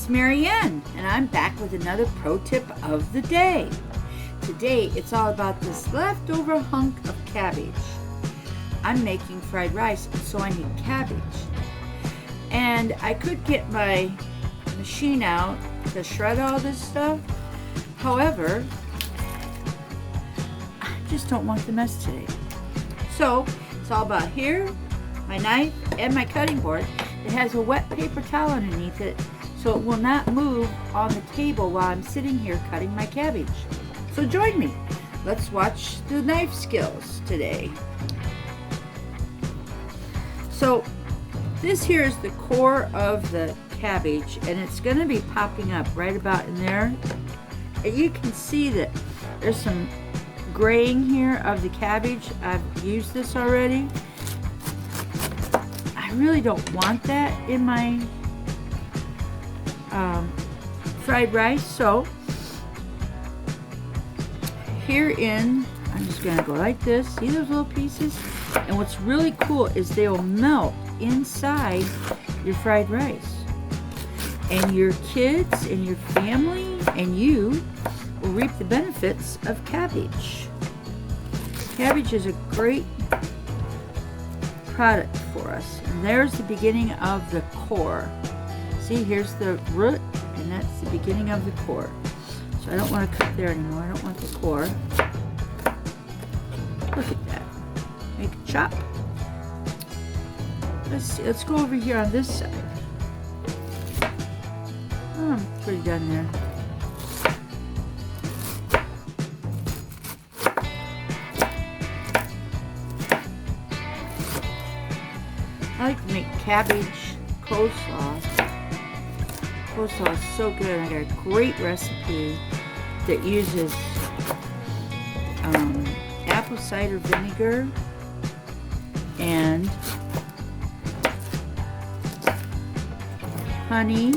it's Marianne, and I'm back with another pro tip of the day. Today, it's all about this leftover hunk of cabbage. I'm making fried rice, so I need cabbage. And I could get my machine out to shred all this stuff. However, I just don't want the mess today. So, it's all about here, my knife, and my cutting board. It has a wet paper towel underneath it, so it will not move on the table while I'm sitting here cutting my cabbage. So join me. Let's watch the knife skills today. So this here is the core of the cabbage, and it's going to be popping up right about in there. And you can see that there's some graying here of the cabbage. I've used this already. I really don't want that in my fried rice, so herein I'm just going to go like this. See those little pieces? And what's really cool is they will melt inside your fried rice, and your kids and your family and you will reap the benefits of cabbage. Cabbage is a great product for us, and there's the beginning of the core. See, here's the root, and that's the beginning of the core. So I don't want to cut there anymore. I don't want the core. Look at that. Make a chop. Let's see. Let's go over here on this side. Oh, I'm pretty done there. I like to make cabbage coleslaw. Coleslaw is so good. I got a great recipe that uses apple cider vinegar and honey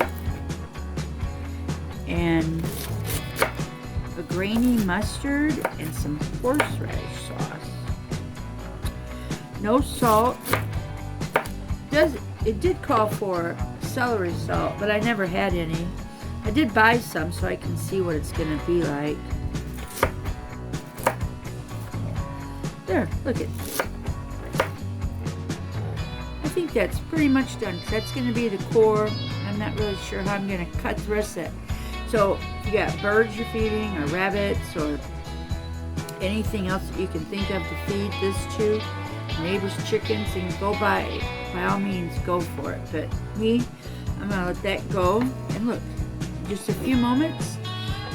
and a grainy mustard and some horseradish sauce. No salt. It did call for celery salt, but I never had any. I did buy some so I can see what it's going to be like. There, look at. I think that's pretty much done. That's going to be the core. I'm not really sure how I'm going to cut the rest of it. So if you got birds you're feeding, or rabbits, or anything else that you can think of to feed this to, neighbors' chickens, and go by all means, go for it. But me, I'm going to let that go. And look, in just a few moments,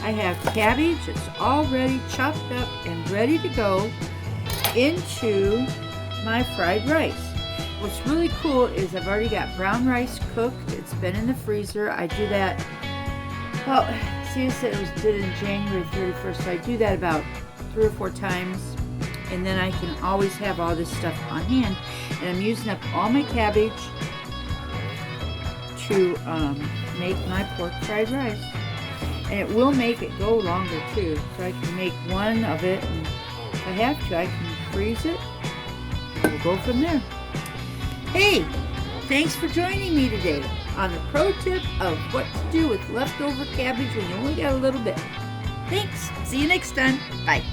I have cabbage. It's already chopped up and ready to go into my fried rice. What's really cool is I've already got brown rice cooked. It's been in the freezer. I do that, well, see, I said it did in January 31st, so I do that about 3 or 4 times. And then I can always have all this stuff on hand. And I'm using up all my cabbage to make my pork fried rice. And it will make it go longer too. So I can make one of it, and if I have to, I can freeze it. And we'll go from there. Hey, thanks for joining me today on the pro tip of what to do with leftover cabbage when you only got a little bit. Thanks. See you next time. Bye.